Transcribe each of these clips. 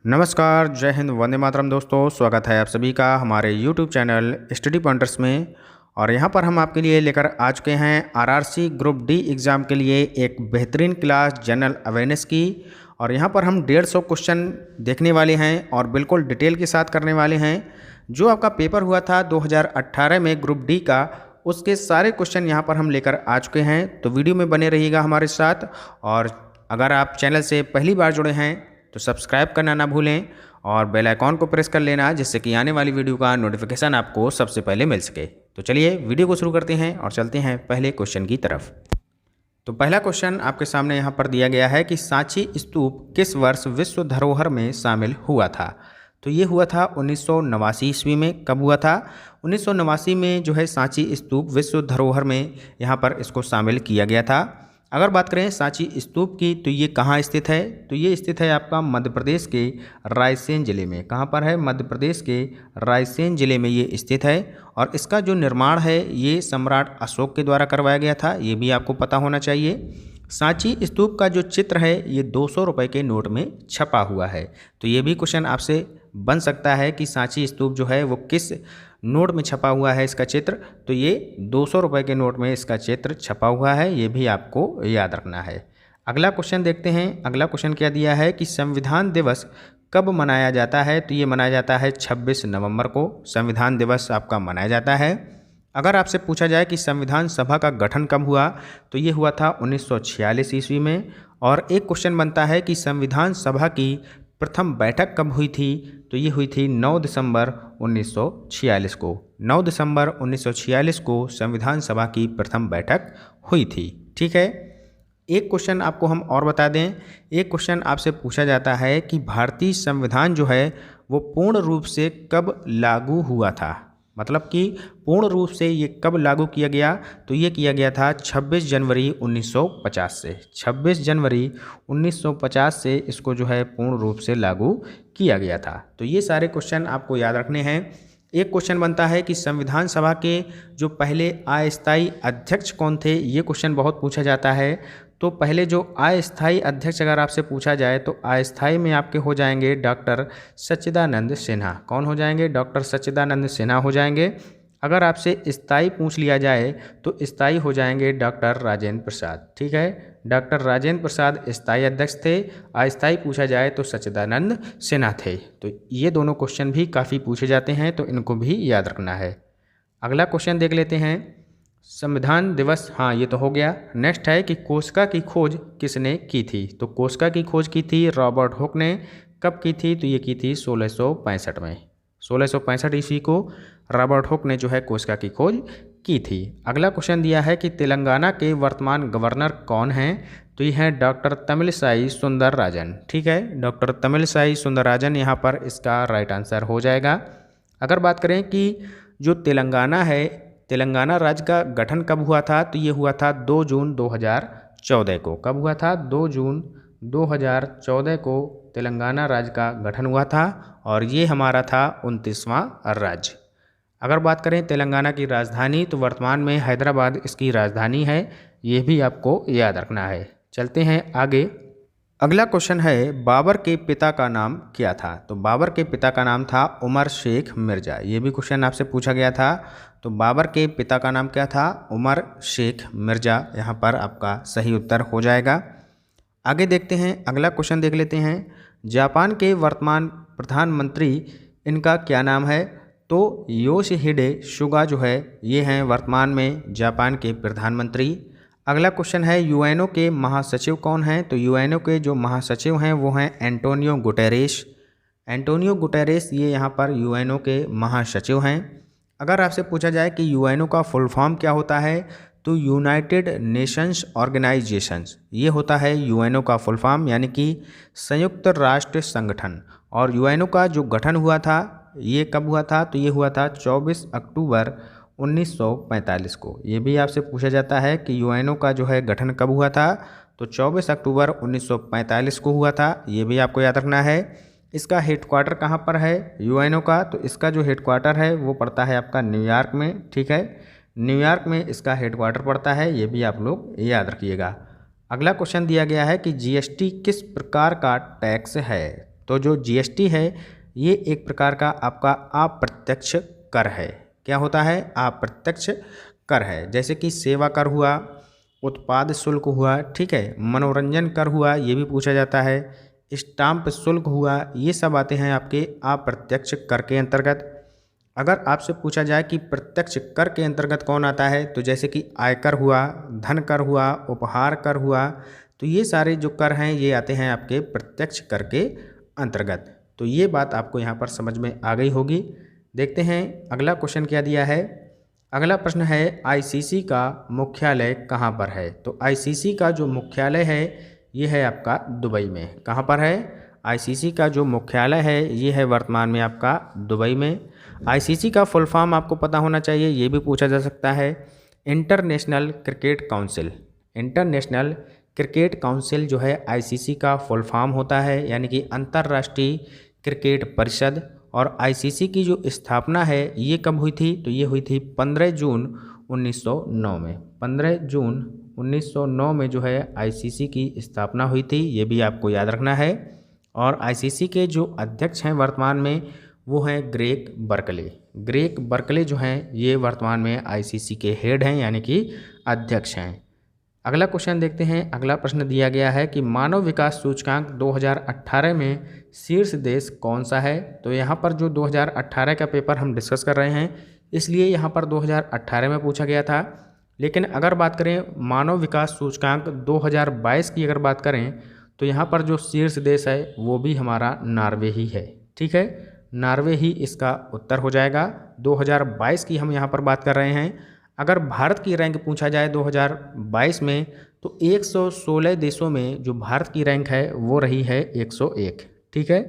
नमस्कार, जय हिंद, वंदे मातरम दोस्तों। स्वागत है आप सभी का हमारे YouTube चैनल स्टडी पॉइंटर्स में। और यहाँ पर हम आपके लिए लेकर आ चुके हैं आरआरसी ग्रुप डी एग्ज़ाम के लिए एक बेहतरीन क्लास जनरल अवेयरनेस की। और यहाँ पर हम 150 क्वेश्चन देखने वाले हैं और बिल्कुल डिटेल के साथ करने वाले हैं। जो आपका पेपर हुआ था 2018 में ग्रुप डी का, उसके सारे क्वेश्चन यहाँ पर हम लेकर आ चुके हैं। तो वीडियो में बने रहिएगा हमारे साथ। और अगर आप चैनल से पहली बार जुड़े हैं तो सब्सक्राइब करना ना भूलें और बेल आइकॉन को प्रेस कर लेना, जिससे कि आने वाली वीडियो का नोटिफिकेशन आपको सबसे पहले मिल सके। तो चलिए वीडियो को शुरू करते हैं और चलते हैं पहले क्वेश्चन की तरफ। तो पहला क्वेश्चन आपके सामने यहाँ पर दिया गया है कि सांची स्तूप किस वर्ष विश्व धरोहर में शामिल हुआ था। तो ये हुआ था 1989 ईस्वी में। कब हुआ था? 1989 में जो है सांची स्तूप विश्व धरोहर में यहाँ पर इसको शामिल किया गया था। अगर बात करें सांची स्तूप की, तो ये कहाँ स्थित है? तो ये स्थित है आपका मध्य प्रदेश के रायसेन जिले में। कहाँ पर है? मध्य प्रदेश के रायसेन जिले में ये स्थित है। और इसका जो निर्माण है ये सम्राट अशोक के द्वारा करवाया गया था, ये भी आपको पता होना चाहिए। सांची स्तूप का जो चित्र है ये 200 रुपये के नोट में छपा हुआ है। तो ये भी क्वेश्चन आपसे बन सकता है कि सांची स्तूप जो है वो किस नोट में छपा हुआ है इसका चित्र। तो ये 200 रुपये के नोट में इसका चित्र छपा हुआ है, ये भी आपको याद रखना है। अगला क्वेश्चन देखते हैं। अगला क्वेश्चन क्या दिया है कि संविधान दिवस कब मनाया जाता है। तो ये मनाया जाता है 26 नवंबर को संविधान दिवस आपका मनाया जाता है। अगर आपसे पूछा जाए कि संविधान सभा का गठन कब हुआ, तो ये हुआ था 1946 ईस्वी में। और एक क्वेश्चन बनता है कि संविधान सभा की प्रथम बैठक कब हुई थी। तो ये हुई थी 9 दिसंबर 1946 को। 9 दिसंबर 1946 को संविधान सभा की प्रथम बैठक हुई थी। ठीक है। एक क्वेश्चन आपको हम और बता दें। एक क्वेश्चन आपसे पूछा जाता है कि भारतीय संविधान जो है वो पूर्ण रूप से कब लागू हुआ था। मतलब कि पूर्ण रूप से ये कब लागू किया गया। तो ये किया गया था 26 जनवरी 1950 से। 26 जनवरी 1950 से इसको जो है पूर्ण रूप से लागू किया गया था। तो ये सारे क्वेश्चन आपको याद रखने हैं। एक क्वेश्चन बनता है कि संविधान सभा के जो पहले अस्थायी अध्यक्ष कौन थे, ये क्वेश्चन बहुत पूछा जाता है। तो पहले जो अस्थायी अध्यक्ष अगर आपसे पूछा जाए तो अस्थायी में आपके हो जाएंगे डॉक्टर सच्चिदानंद सिन्हा। कौन हो जाएंगे? डॉक्टर सच्चिदानंद सिन्हा हो जाएंगे। अगर आपसे स्थायी पूछ लिया जाए तो स्थायी हो जाएंगे डॉक्टर राजेंद्र प्रसाद। ठीक है, डॉक्टर राजेंद्र प्रसाद स्थायी अध्यक्ष थे। अस्थायी पूछा जाए तो सच्चिदानंद सिन्हा थे। तो ये दोनों क्वेश्चन भी काफ़ी पूछे जाते हैं, तो इनको भी याद रखना है। अगला क्वेश्चन देख लेते हैं। संविधान दिवस, हाँ ये तो हो गया। नेक्स्ट है कि कोशिका की खोज किसने की थी। तो कोशिका की खोज की थी रॉबर्ट हुक ने। कब की थी? तो ये की थी 1665 में। 1665 ईस्वी को रॉबर्ट हुक ने जो है कोशिका की खोज की थी। अगला क्वेश्चन दिया है कि तेलंगाना के वर्तमान गवर्नर कौन हैं। तो ये हैं डॉक्टर तमिलसाई सुंदरराजन। ठीक है, डॉक्टर तमिलसाई सुंदरराजन यहाँ पर इसका राइट आंसर हो जाएगा। अगर बात करें कि जो तेलंगाना है, तेलंगाना राज्य का गठन कब हुआ था। तो ये हुआ था 2 जून 2014 को। कब हुआ था? 2 जून 2014 को तेलंगाना राज्य का गठन हुआ था। और ये हमारा था 29वां राज्य। अगर बात करें तेलंगाना की राजधानी, तो वर्तमान में हैदराबाद इसकी राजधानी है। ये भी आपको याद रखना है। चलते हैं आगे। अगला क्वेश्चन है बाबर के पिता का नाम क्या था। तो बाबर के पिता का नाम था उमर शेख मिर्ज़ा। ये भी क्वेश्चन आपसे पूछा गया था। तो बाबर के पिता का नाम क्या था? उमर शेख मिर्ज़ा यहाँ पर आपका सही उत्तर हो जाएगा। आगे देखते हैं। अगला क्वेश्चन देख लेते हैं। जापान के वर्तमान प्रधानमंत्री इनका क्या नाम है। तो योशिहिडे सुगा जो है ये हैं वर्तमान में जापान के प्रधानमंत्री। अगला क्वेश्चन है यूएनओ के महासचिव कौन हैं। तो यूएनओ के जो महासचिव हैं वो हैं एंटोनियो गुटेरेस। एंटोनियो गुटेरेस ये यहाँ पर यूएनओ के महासचिव हैं। अगर आपसे पूछा जाए कि यूएनओ का फुल फॉर्म क्या होता है, तो यूनाइटेड नेशंस ऑर्गेनाइजेशंस ये होता है यूएनओ का फुल फॉर्म, यानी कि संयुक्त राष्ट्र संगठन। और यूएनओ का जो गठन हुआ था ये कब हुआ था। तो ये हुआ था 24 अक्टूबर 1945 को। ये भी आपसे पूछा जाता है कि यूएनओ का जो है गठन कब हुआ था। तो 24 अक्टूबर 1945 को हुआ था। ये भी आपको याद रखना है। इसका हेडक्वार्टर कहाँ पर है यूएनओ का। तो इसका जो हेडक्वार्टर है वो पड़ता है आपका न्यूयॉर्क में। ठीक है, न्यूयॉर्क में इसका हेडक्वार्टर पड़ता है। ये भी आप लोग याद रखिएगा। अगला क्वेश्चन दिया गया है कि जीएसटी किस प्रकार का टैक्स है। तो जो जीएसटी है ये एक प्रकार का आपका अप्रत्यक्ष कर है। क्या होता है? अप्रत्यक्ष कर है। जैसे कि सेवा कर हुआ, उत्पाद शुल्क हुआ, ठीक है, मनोरंजन कर हुआ, ये भी पूछा जाता है, स्टाम्प शुल्क हुआ, ये सब आते हैं आपके अप्रत्यक्ष कर के अंतर्गत। अगर आपसे पूछा जाए कि प्रत्यक्ष कर के अंतर्गत कौन आता है, तो जैसे कि आयकर हुआ, धन कर हुआ, उपहार कर हुआ, तो ये सारे जो कर हैं ये आते हैं आपके प्रत्यक्ष कर के अंतर्गत। तो ये बात आपको यहाँ पर समझ में आ गई होगी। देखते हैं अगला क्वेश्चन क्या दिया है। अगला प्रश्न है आईसीसी का मुख्यालय कहाँ पर है? तो आईसीसी का जो मुख्यालय है ये है आपका दुबई में। कहाँ पर है? आईसीसी का जो मुख्यालय है ये है वर्तमान में आपका दुबई में। आईसीसी का फुल फॉर्म आपको पता होना चाहिए, ये भी पूछा जा सकता है। International cricket council. International cricket council जो है आईसीसी का फुल फॉर्म होता है, यानी कि अंतर्राष्ट्रीय क्रिकेट परिषद। और आईसीसी की जो स्थापना है ये कब हुई थी? तो ये हुई थी 15 जून 1909 में। 15 जून 1909 में जो है आईसीसी की स्थापना हुई थी, ये भी आपको याद रखना है। और आईसीसी के जो अध्यक्ष हैं वर्तमान में वो हैं ग्रेग बर्कले। ग्रेग बर्कले जो हैं ये वर्तमान में आईसीसी के हेड हैं, यानी कि अध्यक्ष हैं। अगला क्वेश्चन देखते हैं। अगला प्रश्न दिया गया है कि मानव विकास सूचकांक 2018 में शीर्ष देश कौन सा है? तो यहाँ पर जो 2018 का पेपर हम डिस्कस कर रहे हैं, इसलिए यहाँ पर 2018 में पूछा गया था। लेकिन अगर बात करें मानव विकास सूचकांक 2022 की अगर बात करें, तो यहाँ पर जो शीर्ष देश है वो भी हमारा नॉर्वे ही है। ठीक है, नॉर्वे ही इसका उत्तर हो जाएगा। 2022 की हम यहाँ पर बात कर रहे हैं। अगर भारत की रैंक पूछा जाए 2022 में, तो 116 देशों में जो भारत की रैंक है वो रही है 101। ठीक है,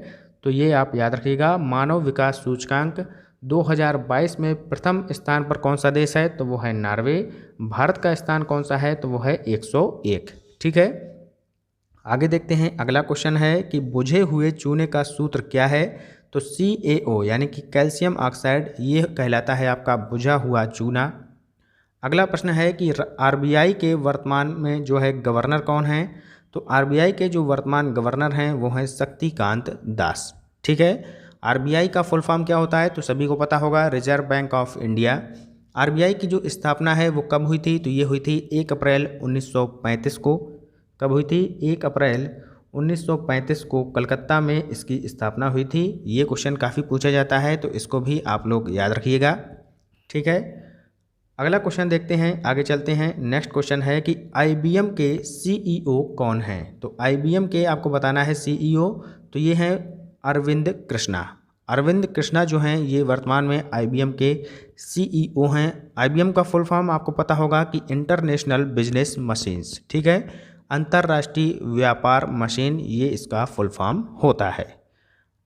तो ये आप याद रखिएगा। मानव विकास सूचकांक 2022 में प्रथम स्थान पर कौन सा देश है? तो वो है नॉर्वे। भारत का स्थान कौन सा है? तो वो है 101। ठीक है, आगे देखते हैं। अगला क्वेश्चन है कि बुझे हुए चूने का सूत्र क्या है? तो CaO यानी कि कैल्शियम ऑक्साइड, ये कहलाता है आपका बुझा हुआ चूना। अगला प्रश्न है कि आरबीआई के वर्तमान में जो है गवर्नर कौन है? तो आरबीआई के जो वर्तमान गवर्नर हैं वो हैं शक्तिकांत दास। ठीक है, आरबीआई का फुल फॉर्म क्या होता है? तो सभी को पता होगा, reserve bank of India. RBI की जो स्थापना है वो कब हुई थी? तो ये हुई थी 1 अप्रैल 1935 को। कब हुई थी? 1 अप्रैल 1935 को कलकत्ता में इसकी स्थापना हुई थी। ये क्वेश्चन काफ़ी पूछा जाता है, तो इसको भी आप लोग याद रखिएगा। ठीक है, अगला क्वेश्चन देखते हैं, आगे चलते हैं। नेक्स्ट क्वेश्चन है कि आईबीएम के सीईओ कौन हैं? तो आईबीएम के आपको बताना है सीईओ, तो ये हैं अरविंद कृष्णा। अरविंद कृष्णा जो हैं ये वर्तमान में आईबीएम के सीईओ हैं। आईबीएम का फुल फॉर्म आपको पता होगा कि इंटरनेशनल बिजनेस मशीन्स। ठीक है, अंतर्राष्ट्रीय व्यापार मशीन, ये इसका फुल फॉर्म होता है।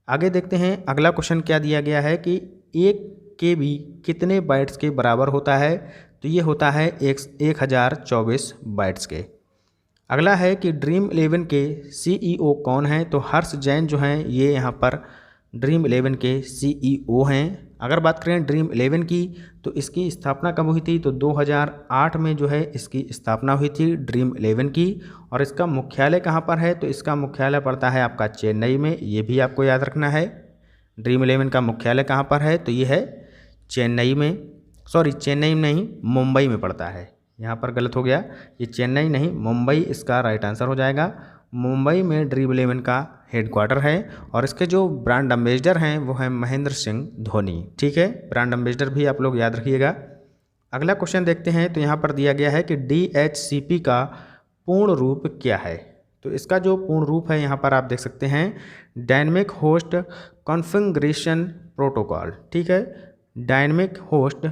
आगे देखते हैं। अगला क्वेश्चन क्या दिया गया है कि 1 KB कितने बाइट्स के बराबर होता है? तो ये होता है 1024 बाइट्स के। अगला है कि ड्रीम 11 के सीईओ कौन हैं? तो हर्ष जैन जो हैं ये यहाँ पर ड्रीम 11 के सीईओ हैं। अगर बात करें ड्रीम 11 की, तो इसकी स्थापना कब हुई थी? तो 2008 में जो है इसकी स्थापना हुई थी ड्रीम 11 की। और इसका मुख्यालय कहाँ पर है? तो इसका मुख्यालय पड़ता है आपका चेन्नई में, ये भी आपको याद रखना है। ड्रीम 11 का मुख्यालय कहाँ पर है? तो ये है चेन्नई में, सॉरी चेन्नई नहीं, मुंबई में पड़ता है। यहाँ पर गलत हो गया, ये चेन्नई नहीं मुंबई इसका राइट आंसर हो जाएगा। मुंबई में ड्रीम 11 का हेडक्वार्टर है और इसके जो ब्रांड एम्बेसडर हैं वो हैं महेंद्र सिंह धोनी। ठीक है, ब्रांड एम्बेसडर भी आप लोग याद रखिएगा। अगला क्वेश्चन देखते हैं। तो यहाँ पर दिया गया है कि DHCP का पूर्ण रूप क्या है? तो इसका जो पूर्ण रूप है यहाँ पर आप देख सकते हैं, डायनेमिक होस्ट कॉन्फ़िगरेशन प्रोटोकॉल। ठीक है, डायनेमिक होस्ट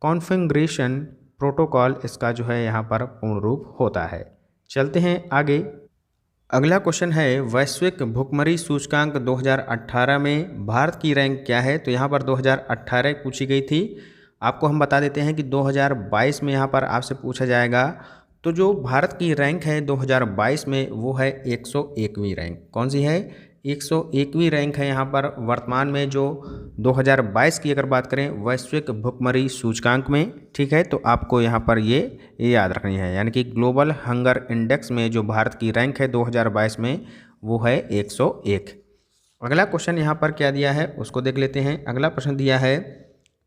कॉन्फ़िगरेशन प्रोटोकॉल इसका जो है यहाँ पर पूर्ण रूप होता है। चलते हैं आगे। अगला क्वेश्चन है वैश्विक भुखमरी सूचकांक 2018 में भारत की रैंक क्या है? तो यहाँ पर 2018 पूछी गई थी। आपको हम बता देते हैं कि 2022 में यहाँ पर आपसे पूछा जाएगा। तो जो भारत की रैंक है 2022 में वो है 101वीं रैंक। कौन सी है? 101वीं रैंक है यहाँ पर वर्तमान में जो 2022 की अगर बात करें वैश्विक भुखमरी सूचकांक में। ठीक है, तो आपको यहाँ पर ये याद रखनी है, यानी कि ग्लोबल हंगर इंडेक्स में जो भारत की रैंक है 2022 में वो है 101। अगला क्वेश्चन यहाँ पर क्या दिया है उसको देख लेते हैं। अगला प्रश्न दिया है,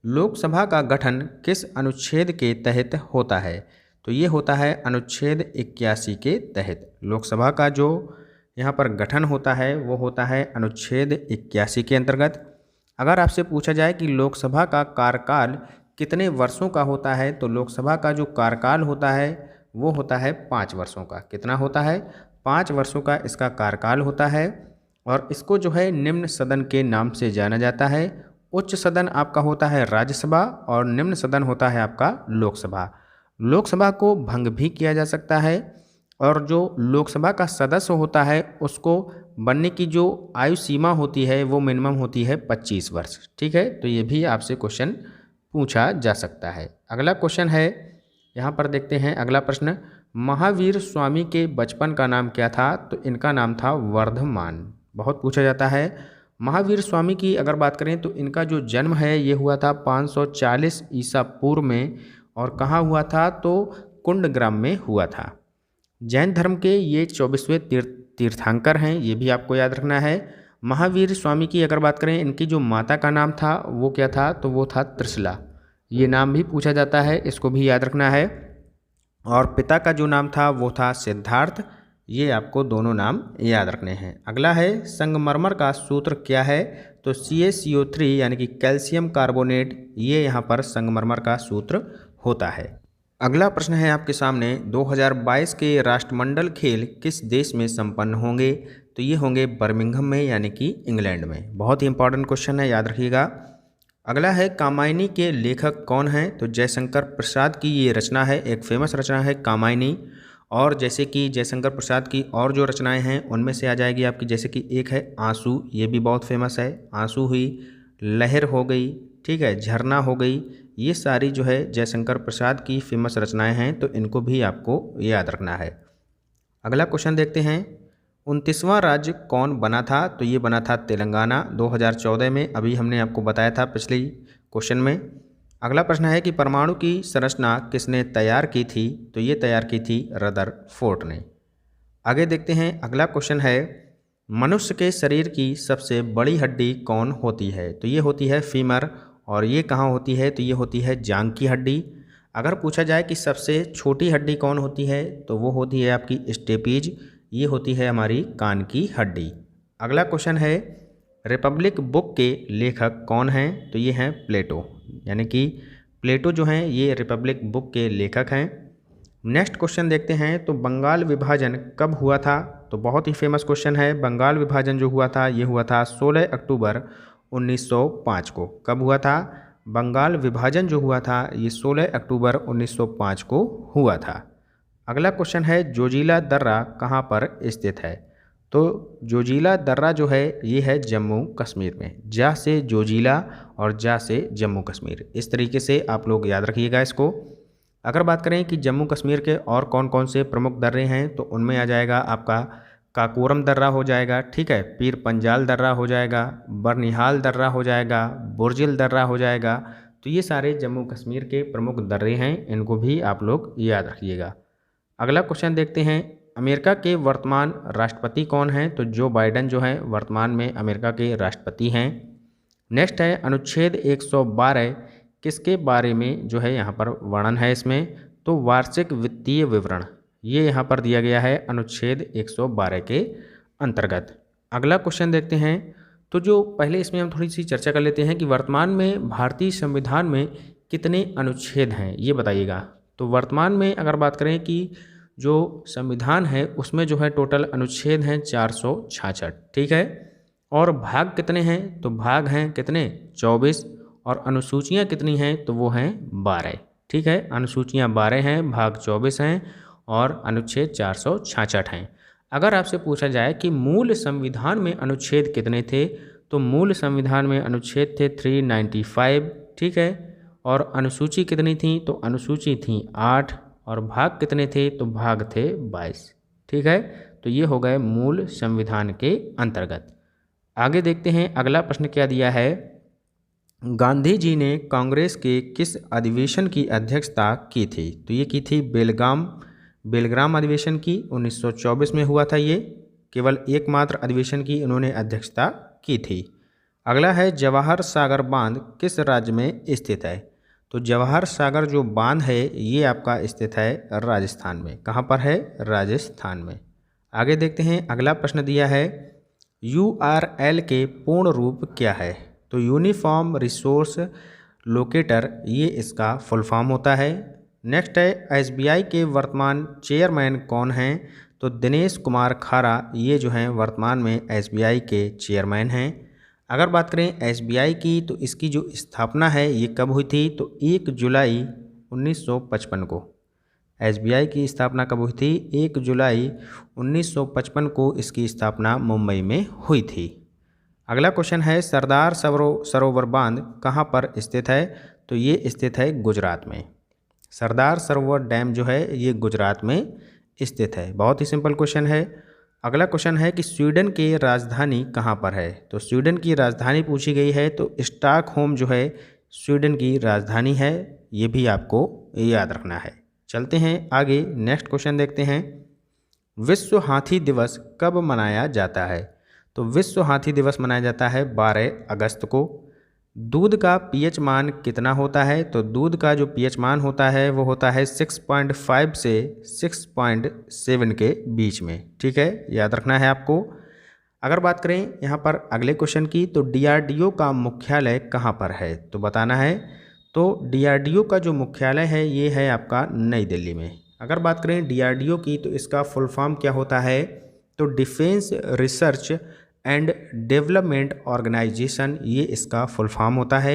लोकसभा का गठन किस अनुच्छेद के तहत होता है? तो ये होता है अनुच्छेद 81 के तहत। लोकसभा का जो यहाँ पर गठन होता है वो होता है अनुच्छेद 81 के अंतर्गत। अगर आपसे पूछा जाए कि लोकसभा का कार्यकाल कितने वर्षों का होता है, तो लोकसभा का जो कार्यकाल होता है वो होता है 5 वर्षों का। कितना होता है? 5 वर्षों का इसका कार्यकाल होता है। और इसको जो है निम्न सदन के नाम से जाना जाता है। उच्च सदन आपका होता है राज्यसभा और निम्न सदन होता है आपका लोकसभा। लोकसभा को भंग भी किया जा सकता है और जो लोकसभा का सदस्य होता है उसको बनने की जो आयु सीमा होती है वो मिनिमम होती है 25 वर्ष। ठीक है, तो ये भी आपसे क्वेश्चन पूछा जा सकता है। अगला क्वेश्चन है, यहाँ पर देखते हैं अगला प्रश्न, महावीर स्वामी के बचपन का नाम क्या था? तो इनका नाम था वर्धमान। बहुत पूछा जाता है। महावीर स्वामी की अगर बात करें तो इनका जो जन्म है ये हुआ था 540 ईसा पूर्व में। और कहाँ हुआ था? तो कुंडग्राम में हुआ था। जैन धर्म के ये 24वें तीर्थंकर हैं, ये भी आपको याद रखना है। महावीर स्वामी की अगर बात करें, इनकी जो माता का नाम था वो क्या था? तो वो था त्रिशला। ये नाम भी पूछा जाता है, इसको भी याद रखना है। और पिता का जो नाम था वो था सिद्धार्थ। ये आपको दोनों नाम याद रखने हैं। अगला है, संगमरमर का सूत्र क्या है? तो CaCO3 यानी कि कैल्शियम कार्बोनेट, ये यहाँ पर संगमरमर का सूत्र होता है। अगला प्रश्न है आपके सामने, 2022 के राष्ट्रमंडल खेल किस देश में संपन्न होंगे? तो ये होंगे बर्मिंघम में यानी कि इंग्लैंड में। बहुत ही इंपॉर्टेंट क्वेश्चन है, याद रखिएगा। अगला है, कामायनी के लेखक कौन हैं? तो जयशंकर प्रसाद की ये रचना है, एक फेमस रचना है कामायनी। और जैसे कि जयशंकर प्रसाद की और जो रचनाएं हैं उनमें से आ जाएगी आपकी, जैसे कि एक है आंसू, ये भी बहुत फेमस है। आंसू हुई, लहर हो गई, ठीक है, झरना हो गई, ये सारी जो है जयशंकर प्रसाद की फेमस रचनाएं हैं, तो इनको भी आपको याद रखना है। अगला क्वेश्चन देखते हैं, 29वां राज्य कौन बना था? तो ये बना था तेलंगाना 2014 में। अभी हमने आपको बताया था पिछले क्वेश्चन में। अगला प्रश्न है कि परमाणु की संरचना किसने तैयार की थी? तो ये तैयार की थी रदरफोर्ड ने। आगे देखते हैं, अगला क्वेश्चन है, मनुष्य के शरीर की सबसे बड़ी हड्डी कौन होती है? तो ये होती है फीमर। और ये कहाँ होती है? तो ये होती है जांघ की हड्डी। अगर पूछा जाए कि सबसे छोटी हड्डी कौन होती है, तो वो होती है आपकी स्टेपीज, ये होती है हमारी कान की हड्डी। अगला क्वेश्चन है, रिपब्लिक बुक के लेखक कौन हैं? तो ये हैं प्लेटो, यानी कि प्लेटो जो हैं ये रिपब्लिक बुक के लेखक हैं। नेक्स्ट क्वेश्चन देखते हैं, तो बंगाल विभाजन कब हुआ था? तो बहुत ही फेमस क्वेश्चन है। बंगाल विभाजन जो हुआ था ये हुआ था 16 अक्टूबर 1905 को। कब हुआ था? बंगाल विभाजन जो हुआ था ये 16 अक्टूबर 1905 को हुआ था। अगला क्वेश्चन है, जोजिला दर्रा कहाँ पर स्थित है? तो जोजिला दर्रा जो है ये है जम्मू कश्मीर में। जा से जोजिला और जा से जम्मू कश्मीर, इस तरीके से आप लोग याद रखिएगा इसको। अगर बात करें कि जम्मू कश्मीर के और कौन कौन से प्रमुख दर्रे हैं, तो उनमें आ जाएगा आपका काकोरम दर्रा हो जाएगा, ठीक है, पीर पंजाल दर्रा हो जाएगा, बरनिहाल दर्रा हो जाएगा, बुर्जिल दर्रा हो जाएगा। तो ये सारे जम्मू कश्मीर के प्रमुख दर्रे हैं, इनको भी आप लोग याद रखिएगा। अगला क्वेश्चन देखते हैं, अमेरिका के वर्तमान राष्ट्रपति कौन हैं? तो जो बाइडेन जो हैं वर्तमान में अमेरिका के राष्ट्रपति हैं। नेक्स्ट है, अनुच्छेद 112 किसके बारे में जो है यहाँ पर वर्णन है इसमें? तो वार्षिक वित्तीय विवरण, ये यहाँ पर दिया गया है अनुच्छेद 112 के अंतर्गत। अगला क्वेश्चन देखते हैं, तो जो पहले इसमें हम थोड़ी सी चर्चा कर लेते हैं कि वर्तमान में भारतीय संविधान में कितने अनुच्छेद हैं, ये बताइएगा। तो वर्तमान में अगर बात करें कि जो संविधान है उसमें जो है टोटल अनुच्छेद हैं 466, ठीक है। और भाग कितने हैं? तो भाग हैं कितने? 24। और अनुसूचियाँ कितनी हैं? तो वो हैं 12, ठीक है। अनुसूचियाँ 12 हैं, भाग 24 हैं और अनुच्छेद 466 हैं। अगर आपसे पूछा जाए कि मूल संविधान में अनुच्छेद कितने थे, तो मूल संविधान में अनुच्छेद थे 395, ठीक है। और अनुसूची कितनी थी? तो अनुसूची थी 8। और भाग कितने थे? तो भाग थे 22, ठीक है। तो ये हो गए मूल संविधान के अंतर्गत। आगे देखते हैं अगला प्रश्न क्या दिया है, गांधी जी ने कांग्रेस के किस अधिवेशन की अध्यक्षता की थी? तो ये की थी बेलगाम अधिवेशन की, 1924 में हुआ था ये। केवल एकमात्र अधिवेशन की इन्होंने अध्यक्षता की थी। अगला है जवाहर सागर बांध किस राज्य में स्थित है? तो जवाहर सागर जो बांध है ये आपका स्थित है राजस्थान में। कहाँ पर है? राजस्थान में। आगे देखते हैं, अगला प्रश्न दिया है URL के पूर्ण रूप क्या है? तो यूनिफॉर्म रिसोर्स लोकेटर ये इसका फुल फॉर्म होता है। नेक्स्ट है SBI के वर्तमान चेयरमैन कौन हैं? तो दिनेश कुमार खारा ये जो हैं वर्तमान में SBI के चेयरमैन हैं। अगर बात करें SBI की तो इसकी जो स्थापना है ये कब हुई थी? तो 1 जुलाई 1955 को। SBI की स्थापना कब हुई थी? 1 जुलाई 1955 को इसकी स्थापना मुंबई में हुई थी। अगला क्वेश्चन है सरदार सरोवर बांध कहाँ पर स्थित है? तो ये स्थित है गुजरात में। सरदार सरोवर डैम जो है ये गुजरात में स्थित है। बहुत ही सिंपल क्वेश्चन है। अगला क्वेश्चन है कि स्वीडन की राजधानी कहाँ पर है? तो स्वीडन की राजधानी पूछी गई है तो स्टॉकहोम जो है स्वीडन की राजधानी है, ये भी आपको याद रखना है। चलते हैं आगे, नेक्स्ट क्वेश्चन देखते हैं। विश्व हाथी दिवस कब मनाया जाता है? तो विश्व हाथी दिवस मनाया जाता है 12 अगस्त को। दूध का पीएच मान कितना होता है? तो दूध का जो पीएच मान होता है वो होता है 6.5 से 6.7 के बीच में। ठीक है, याद रखना है आपको। अगर बात करें यहाँ पर अगले क्वेश्चन की तो DRDO का मुख्यालय कहाँ पर है? तो बताना है। तो DRDO का जो मुख्यालय है ये है आपका नई दिल्ली में। अगर बात करें DRDO की तो इसका फुल फॉर्म क्या होता है? तो defence research and development organisation ये इसका फुल फॉर्म होता है,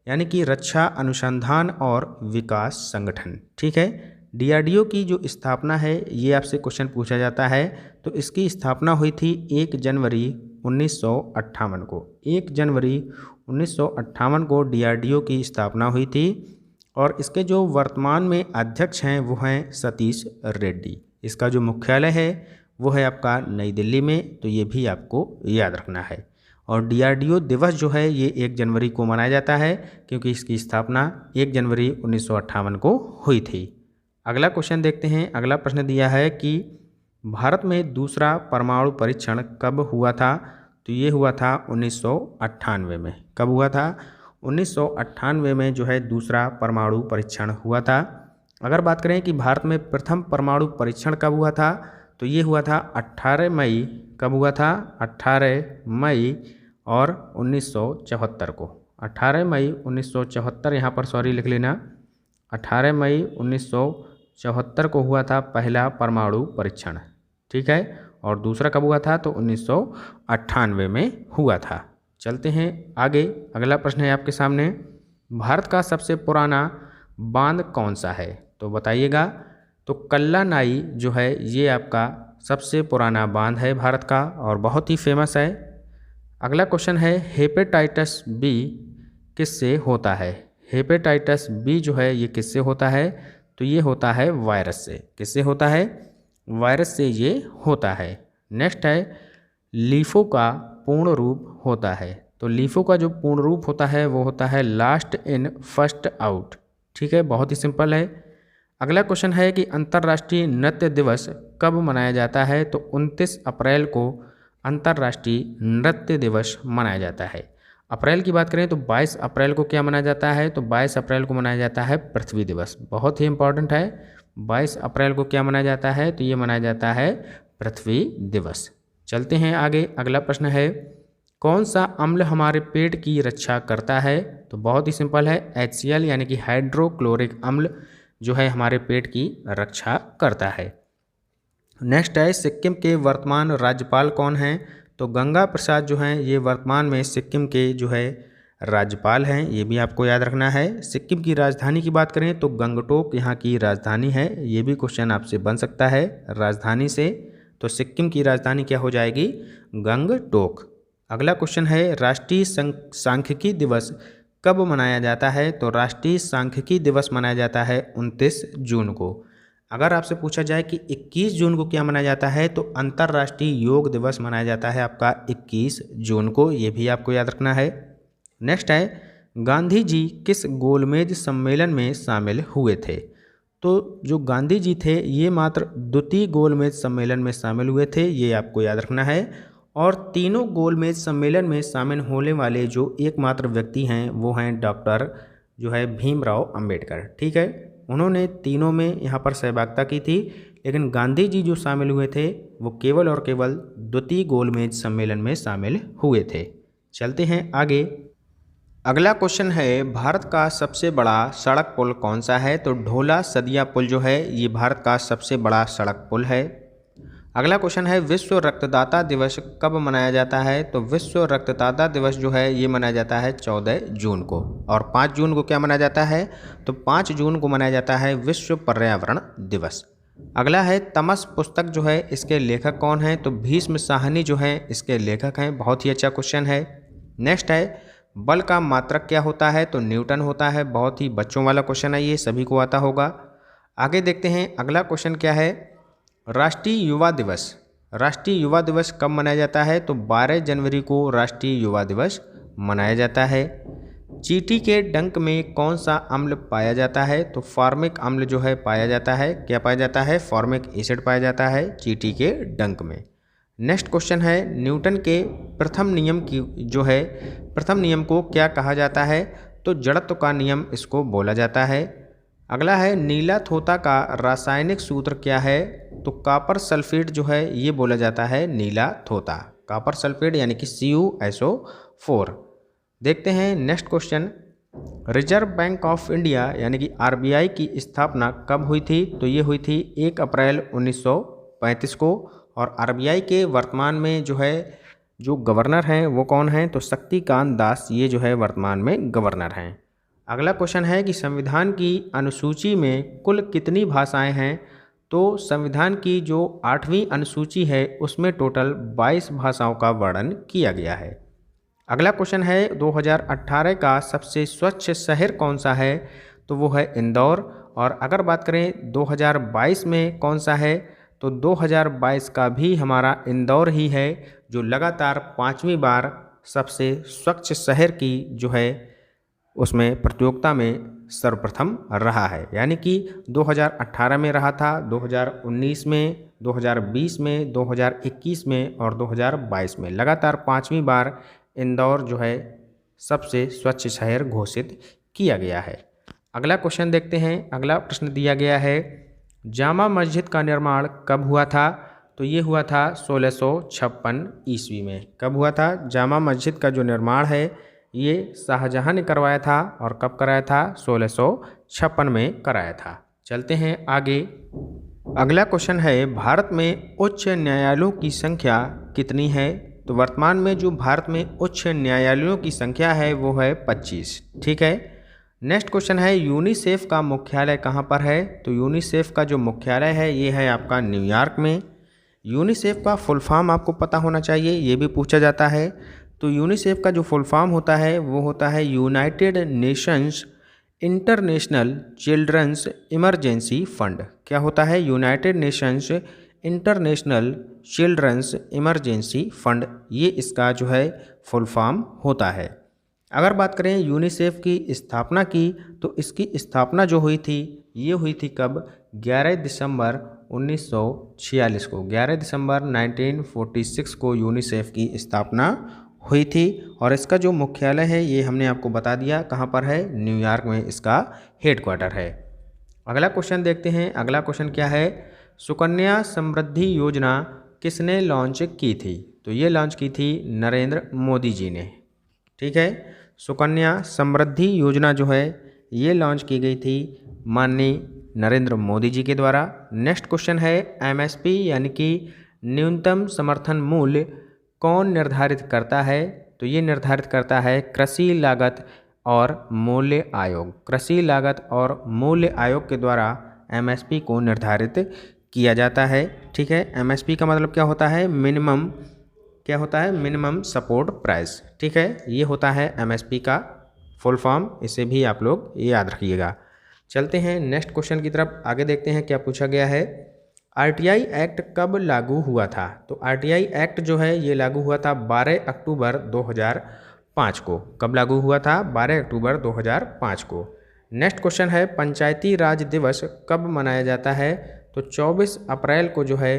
यानी कि रक्षा अनुसंधान और विकास संगठन। ठीक है, DRDO की जो स्थापना है ये आपसे क्वेश्चन पूछा जाता है। तो इसकी स्थापना हुई थी 1 जनवरी 1958 को। 1 जनवरी 1958 को DRDO की स्थापना हुई थी और इसके जो वर्तमान में अध्यक्ष हैं वो हैं सतीश रेड्डी। इसका जो मुख्यालय है वो है आपका नई दिल्ली में, तो ये भी आपको याद रखना है। और DRDO दिवस जो है ये 1 जनवरी को मनाया जाता है क्योंकि इसकी स्थापना 1 जनवरी 1958 को हुई थी। अगला क्वेश्चन देखते हैं। अगला प्रश्न दिया है कि भारत में दूसरा परमाणु परीक्षण कब हुआ था? तो ये हुआ था 1998 में। कब हुआ था? 1998 में जो है दूसरा परमाणु परीक्षण हुआ था। अगर बात करें कि भारत में प्रथम परमाणु परीक्षण कब हुआ था? तो ये हुआ था 18 मई। कब हुआ था? 18 मई और 1974 को। 18 मई 1974 यहाँ पर सॉरी लिख लेना। 18 मई 1974 को हुआ था पहला परमाणु परीक्षण। ठीक है, और दूसरा कब हुआ था? तो 1998 में हुआ था। चलते हैं आगे, अगला प्रश्न है आपके सामने। भारत का सबसे पुराना बांध कौन सा है? तो बताइएगा। तो कल्लानाई जो है ये आपका सबसे पुराना बांध है भारत का और बहुत ही फेमस है। अगला क्वेश्चन है हेपेटाइटिस बी किससे होता है? हेपेटाइटिस बी जो है ये किससे होता है? तो ये होता है वायरस से। किससे होता है? वायरस से ये होता है। नेक्स्ट है लीफो का पूर्ण रूप होता है। तो लीफो का जो पूर्ण रूप होता है वो होता है लास्ट इन फर्स्ट आउट। ठीक है, बहुत ही सिंपल है। अगला क्वेश्चन है कि अंतर्राष्ट्रीय नृत्य दिवस कब मनाया जाता है? तो 29 अप्रैल को अंतर्राष्ट्रीय नृत्य दिवस मनाया जाता है। अप्रैल की बात करें तो 22 अप्रैल को क्या मनाया जाता है? तो 22 अप्रैल को मनाया जाता है पृथ्वी दिवस। बहुत ही इंपॉर्टेंट है। 22 अप्रैल को क्या मनाया जाता है? तो ये मनाया जाता है पृथ्वी दिवस। चलते हैं आगे, अगला प्रश्न है कौन सा अम्ल हमारे पेट की रक्षा करता है? तो बहुत ही सिंपल है, HCl यानी कि हाइड्रोक्लोरिक अम्ल जो है हमारे पेट की रक्षा करता है। नेक्स्ट है सिक्किम के वर्तमान राज्यपाल कौन हैं? तो गंगा प्रसाद जो हैं ये वर्तमान में सिक्किम के जो है राज्यपाल हैं, ये भी आपको याद रखना है। सिक्किम की राजधानी की बात करें तो गंगटोक यहाँ की राजधानी है। ये भी क्वेश्चन आपसे बन सकता है राजधानी से। तो सिक्किम की राजधानी क्या हो जाएगी? गंगटोक। अगला क्वेश्चन है राष्ट्रीय सांख्यिकी दिवस कब मनाया जाता है? तो राष्ट्रीय सांख्यिकी दिवस मनाया जाता है 29 जून को। अगर आपसे पूछा जाए कि 21 जून को क्या मनाया जाता है तो अंतर्राष्ट्रीय योग दिवस मनाया जाता है आपका 21 जून को, ये भी आपको याद रखना है। नेक्स्ट है गांधी जी किस गोलमेज सम्मेलन में शामिल हुए थे? तो जो गांधी जी थे ये मात्र द्वितीय गोलमेज सम्मेलन में शामिल हुए थे, ये आपको याद रखना है। और तीनों गोलमेज सम्मेलन में शामिल होने वाले जो एकमात्र व्यक्ति हैं वो हैं डॉक्टर जो है भीमराव अंबेडकर। ठीक है, उन्होंने तीनों में यहाँ पर सहभागिता की थी, लेकिन गांधी जी जो शामिल हुए थे वो केवल और केवल द्वितीय गोलमेज सम्मेलन में शामिल हुए थे। चलते हैं आगे। अगला क्वेश्चन है, भारत का सबसे बड़ा सड़क पुल कौन सा है? तो ढोला सदिया पुल जो है ये भारत का सबसे बड़ा सड़क पुल है। अगला क्वेश्चन है, विश्व रक्तदाता दिवस कब मनाया जाता है? तो विश्व रक्तदाता दिवस जो है ये मनाया जाता है 14 जून को। और 5 जून को क्या मनाया जाता है? तो 5 जून को मनाया जाता है विश्व पर्यावरण दिवस। अगला है, तमस पुस्तक जो है इसके लेखक कौन है? तो भीष्म साहनी जो है इसके लेखक हैं। बहुत ही अच्छा क्वेश्चन है। नेक्स्ट है, बल का मात्रक क्या होता है? तो न्यूटन होता है। बहुत ही बच्चों वाला क्वेश्चन है, ये सभी को आता होगा। आगे देखते हैं अगला क्वेश्चन क्या है, राष्ट्रीय युवा दिवस। राष्ट्रीय युवा दिवस कब मनाया जाता है? तो 12 जनवरी को राष्ट्रीय युवा दिवस मनाया जाता है। चींटी के डंक में कौन सा अम्ल पाया जाता है? तो फॉर्मिक अम्ल जो है पाया जाता है। क्या पाया जाता है? फॉर्मिक एसिड पाया जाता है चींटी के डंक में। नेक्स्ट क्वेश्चन है, न्यूटन के प्रथम नियम की जो है प्रथम नियम को क्या कहा जाता है? तो जड़त्व का नियम इसको बोला जाता है। अगला है, नीला थोथा का रासायनिक सूत्र क्या है? तो कॉपर सल्फेट जो है ये बोला जाता है नीला थोथा। कॉपर सल्फेट यानी कि CuSO4। देखते हैं next question, reserve bank of India यानी कि RBI की स्थापना कब हुई थी? तो ये हुई थी 1 अप्रैल 1935 को। और RBI के वर्तमान में जो है जो गवर्नर हैं वो कौन हैं? तो शक्तिकांत दास ये जो है वर्तमान में गवर्नर हैं। अगला क्वेश्चन है कि संविधान की अनुसूची में कुल कितनी भाषाएं हैं? तो संविधान की जो 8वीं अनुसूची है उसमें टोटल 22 भाषाओं का वर्णन किया गया है। अगला क्वेश्चन है, 2018 का सबसे स्वच्छ शहर कौन सा है? तो वो है इंदौर। और अगर बात करें 2022 में कौन सा है? तो 2022 का भी हमारा इंदौर ही है, जो लगातार 5वीं बार सबसे स्वच्छ शहर की जो है उसमें प्रतियोगिता में सर्वप्रथम रहा है। यानी कि 2018 में रहा था, 2019 में, 2020 में, 2021 में और 2022 में लगातार 5वीं बार इंदौर जो है सबसे स्वच्छ शहर घोषित किया गया है। अगला क्वेश्चन देखते हैं। अगला प्रश्न दिया गया है, जामा मस्जिद का निर्माण कब हुआ था? तो ये हुआ था 1656 ईस्वी में। कब हुआ था? जामा मस्जिद का जो निर्माण है ये शाहजहां ने करवाया था। और कब कराया था? 1656 में कराया था। चलते हैं आगे। अगला क्वेश्चन है, भारत में उच्च न्यायालयों की संख्या कितनी है? तो वर्तमान में जो भारत में उच्च न्यायालयों की संख्या है वो है 25। ठीक है। नेक्स्ट क्वेश्चन है, यूनिसेफ का मुख्यालय कहाँ पर है? तो यूनिसेफ का जो मुख्यालय है ये है आपका न्यूयॉर्क में। यूनिसेफ का फुल फॉर्म आपको पता होना चाहिए, ये भी पूछा जाता है। तो यूनिसेफ का जो फुल फॉर्म होता है वो होता है united nations international children's emergency fund. क्या होता है? United nations international children's emergency fund, ये इसका जो है फुल फॉर्म होता है। अगर बात करें यूनिसेफ की स्थापना की, तो इसकी स्थापना जो हुई थी ये हुई थी कब? 11 दिसंबर 1946 को। 11 दिसंबर 1946 को यूनिसेफ की स्थापना हुई थी। और इसका जो मुख्यालय है ये हमने आपको बता दिया कहाँ पर है, न्यूयॉर्क में इसका हेडक्वार्टर है। अगला क्वेश्चन देखते हैं। अगला क्वेश्चन क्या है, सुकन्या समृद्धि योजना किसने लॉन्च की थी? तो ये लॉन्च की थी नरेंद्र मोदी जी ने। ठीक है, सुकन्या समृद्धि योजना जो है ये लॉन्च की गई थी माननीय नरेंद्र मोदी जी के द्वारा। नेक्स्ट क्वेश्चन है, MSP यानी कि न्यूनतम समर्थन मूल्य कौन निर्धारित करता है? तो ये निर्धारित करता है कृषि लागत और मूल्य आयोग। कृषि लागत और मूल्य आयोग के द्वारा MSP को निर्धारित किया जाता है। ठीक है, MSP का मतलब क्या होता है? मिनिमम, क्या होता है? Minimum support price. ठीक है, ये होता है MSP का फुल फॉर्म, इसे भी आप लोग याद रखिएगा। चलते हैं नेक्स्ट क्वेश्चन की तरफ, आगे देखते हैं क्या पूछा गया है। RTI एक्ट कब लागू हुआ था? तो RTI एक्ट जो है ये लागू हुआ था 12 अक्टूबर 2005 को। कब लागू हुआ था? 12 अक्टूबर 2005 को। नेक्स्ट क्वेश्चन है पंचायती राज दिवस कब मनाया जाता है? तो 24 अप्रैल को जो है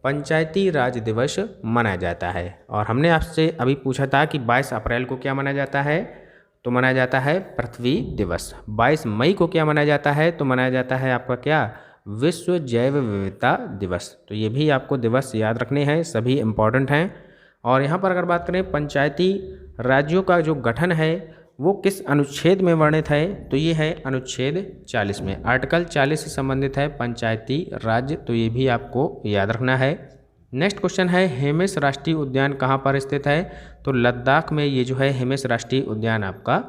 पंचायती राज दिवस मनाया जाता है। और हमने आपसे अभी पूछा था कि 22 अप्रैल को क्या मनाया जाता है? तो मनाया जाता है पृथ्वी दिवस। 22 मई को क्या मनाया जाता है? तो मनाया जाता है आपका क्या? विश्व जैव विविधता दिवस। तो ये भी आपको दिवस याद रखने हैं, सभी इम्पॉर्टेंट हैं। और यहाँ पर अगर बात करें पंचायती राज्यों का जो गठन है वो किस अनुच्छेद में वर्णित है? तो ये है अनुच्छेद 40 में। आर्टिकल 40 से संबंधित है पंचायती राज्य, तो ये भी आपको याद रखना है। नेक्स्ट क्वेश्चन है हेमिस राष्ट्रीय उद्यान कहाँ पर स्थित है? तो लद्दाख में ये जो है हेमिस राष्ट्रीय उद्यान आपका